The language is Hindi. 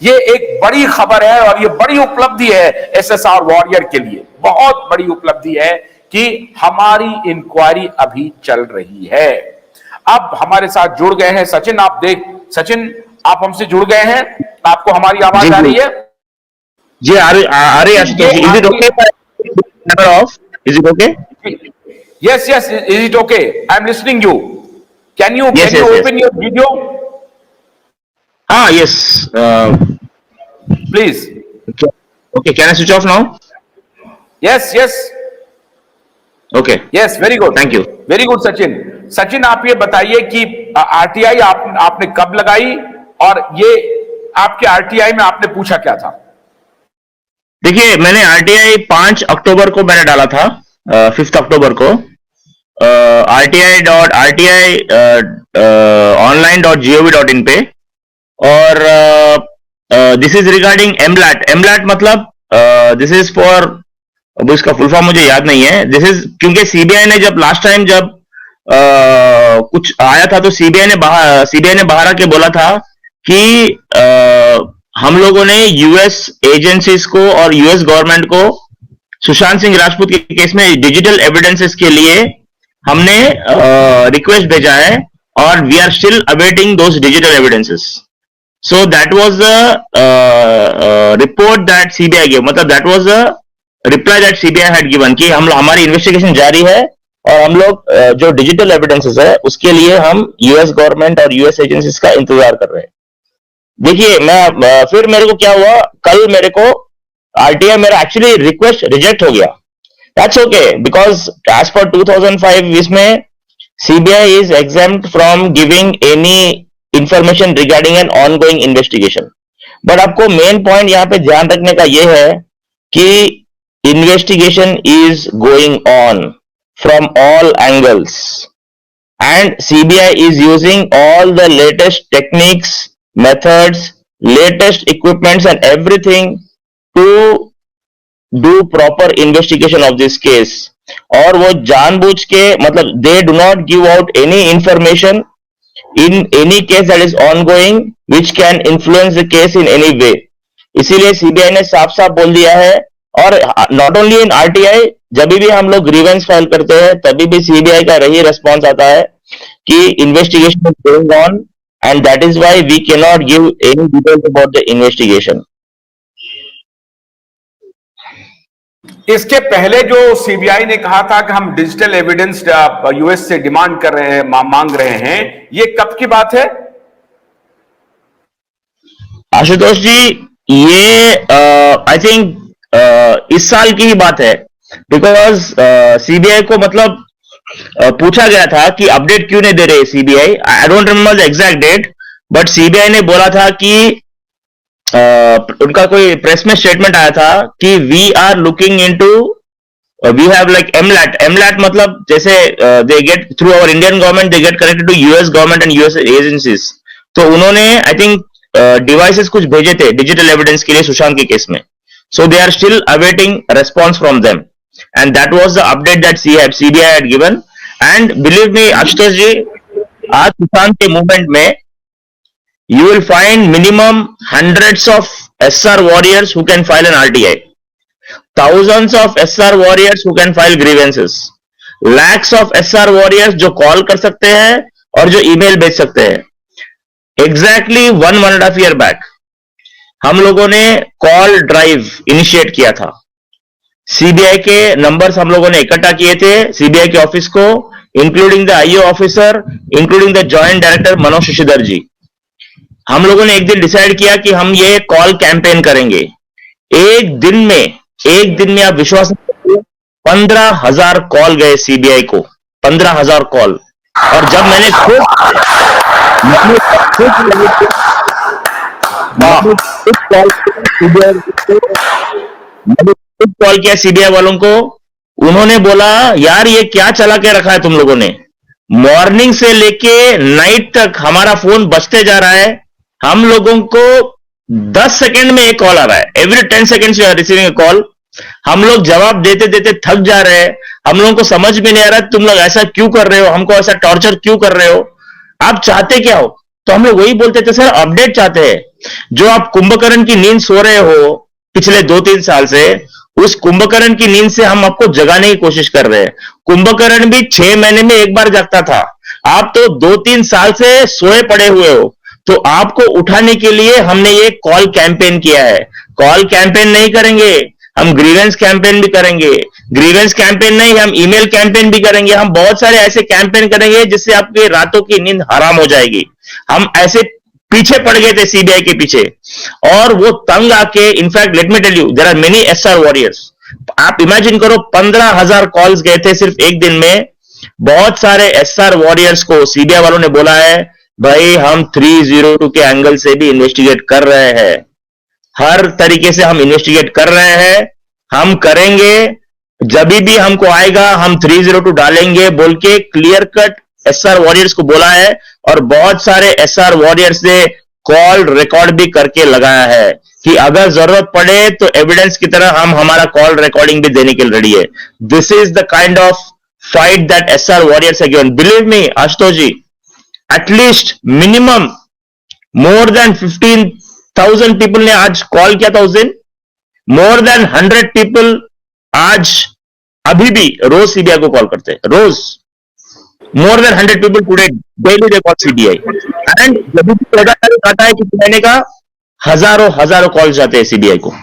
ये एक बड़ी खबर है और ये बड़ी उपलब्धि है एसएसआर वॉरियर के लिए, बहुत बड़ी उपलब्धि है कि हमारी इंक्वायरी अभी चल रही है। अब हमारे साथ जुड़ गए हैं सचिन, सचिन आप हमसे जुड़ गए हैं, आपको हमारी आवाज आ रही है? जी आ रही है। Is it okay number of, is it okay? Yes is it okay? I am listening you. Can you open your video? हाँ, yes please. Okay, can I switch off now? Yes okay, yes, very good, thank you. Very good Sachin आप ये बताइए कि आरटीआई आपने कब लगाई और ये आपके आरटीआई में आपने पूछा क्या था? देखिए, मैंने आरटीआई 5 अक्टूबर को मैंने डाला था, 5 अक्टूबर को RTI online.gov.in पे, और दिस इज रिगार्डिंग एमलैट मतलब दिस इज फॉर, अब इसका फुल फॉर्म मुझे याद नहीं है। दिस इज क्योंकि सीबीआई ने जब लास्ट टाइम जब कुछ आया था तो सीबीआई ने बाहर आके बोला था कि हम लोगों ने यूएस एजेंसीज को और यूएस गवर्नमेंट को सुशांत सिंह राजपूत के केस में डिजिटल एविडेंसेस के लिए हमने रिक्वेस्ट भेजा है और we are still awaiting those digital evidences. So that was the report that CBI give, मतलब that was the reply that CBI had given कि हमारी इन्वेस्टिगेशन जारी है और हम लोग जो डिजिटल एविडेंसेस है उसके लिए हम यूएस गवर्नमेंट और यूएस एजेंसीज का इंतजार कर रहे हैं। देखिए, मैं फिर मेरे को क्या हुआ, कल मेरे को आरटीआई मेरा एक्चुअली रिक्वेस्ट रिजेक्ट हो गया। That's okay, because as per 2005 इसमें CBI is exempt from giving any information regarding an ongoing investigation. But आपको मेन पॉइंट यहाँ पे ध्यान रखने का यह है कि investigation is going on from all angles and CBI is using all the latest techniques, methods, latest equipments and everything to do proper investigation of this case. और वो जानबूझ के, मतलब they do not give out any information in any case that is ongoing which can influence the case in any way. इसीलिए सीबीआई ने साफ साफ बोल दिया है। और नॉट ओनली इन आरटीआई, जब भी हम लोग ग्रीवेंस फाइल करते हैं तभी भी सीबीआई का यही रिस्पॉन्स आता है कि investigation is going on and that is why we can not give any details about the investigation. इसके पहले जो सीबीआई ने कहा था कि हम डिजिटल एविडेंस यूएस से डिमांड कर रहे हैं, मांग रहे हैं, ये कब की बात है? आशुतोष जी, ये आई थिंक इस साल की ही बात है, बिकॉज सीबीआई को मतलब पूछा गया था कि अपडेट क्यों नहीं दे रहे CBI. I don't remember the exact date, but CBI ने बोला था कि उनका कोई प्रेस में स्टेटमेंट आया था कि we are looking into, we have like MLAT मतलब जैसे they get through our Indian government, they get connected to US government and US agencies. तो उन्होंने आई थिंक डिवाइसेस कुछ भेजे थे डिजिटल एविडेंस के लिए सुशांत के केस में। So they are still awaiting response from them, and that was the update that CBI had given. And believe me, Ashutosh ji, आज सुशांत के मूवमेंट में you will find minimum hundreds of SR warriors who can file an RTI, thousands of SR warriors who can file grievances, lakhs of SR warriors जो कॉल कर सकते हैं और जो ईमेल भेज सकते हैं। Exactly 1.5 year back हम लोगों ने कॉल ड्राइव इनिशिएट किया था। सीबीआई के नंबर्स हम लोगों ने इकट्ठा किए थे सीबीआई के ऑफिस को, including the IO officer, including the joint director Manoj Shashidhar ji. हम लोगों ने एक दिन डिसाइड किया कि हम ये कॉल कैंपेन करेंगे। एक दिन में आप विश्वास नहीं करिए, 15,000 कॉल गए सीबीआई को, 15,000 कॉल। और जब मैंने कॉल किया सीबीआई वालों को, उन्होंने बोला यार ये क्या चला के रखा है तुम लोगों ने, मॉर्निंग से लेके नाइट तक हमारा फोन बजते जा रहा है, हम लोगों को 10 सेकंड में एक कॉल आ रहा है, every 10 seconds you are receiving a call. हम लोग जवाब देते देते थक जा रहे हैं, हम लोगों को समझ में नहीं आ रहा तुम लोग ऐसा क्यों कर रहे हो, हमको ऐसा टॉर्चर क्यों कर रहे हो, आप चाहते क्या हो। तो हम लोग वही बोलते थे, सर अपडेट चाहते हैं। जो आप कुंभकर्ण की नींद सो रहे हो पिछले 2-3 साल से, उस कुंभकर्ण की नींद से हम आपको जगाने की कोशिश कर रहे हैं। कुंभकर्ण भी 6 महीने में एक बार जागता था, आप तो 2-3 साल से सोए पड़े हुए हो। तो आपको उठाने के लिए हमने ये कॉल कैंपेन किया है। कॉल कैंपेन नहीं करेंगे, हम ग्रीवेंस कैंपेन भी करेंगे। ग्रीवेंस कैंपेन नहीं, हम ईमेल कैंपेन भी करेंगे। हम बहुत सारे ऐसे कैंपेन करेंगे जिससे आपकी रातों की नींद हराम हो जाएगी। हम ऐसे पीछे पड़ गए थे सीबीआई के पीछे, और वो तंग आके, in fact let me tell you, there are many SR warriors. आप इमेजिन करो 15,000 कॉल्स गए थे सिर्फ एक दिन में। बहुत सारे एसआर वॉरियर्स को सीबीआई वालों ने बोला है, भाई हम 302 के एंगल से भी इन्वेस्टिगेट कर रहे हैं, हर तरीके से हम इन्वेस्टिगेट कर रहे हैं, हम करेंगे, जब भी हमको आएगा हम 302 डालेंगे बोल के क्लियर कट एसआर वॉरियर्स को बोला है। और बहुत सारे एसआर वॉरियर्स ने कॉल रिकॉर्ड भी करके लगाया है कि अगर जरूरत पड़े तो एविडेंस की तरह हम हमारा कॉल रिकॉर्डिंग भी देने के लिए रेडी है। This is the kind of fight that SR warriors have given. Believe me Ashutosh ji, at least minimum more than 15,000 people ने आज कॉल किया था उस दिन। मोर देन 100 पीपल आज अभी भी रोज सीबीआई को कॉल करते हैं, रोज। More than 100 people today daily they call CBI. And जब भी आता है कि महीने का हजारों कॉल जाते हैं सीबीआई को।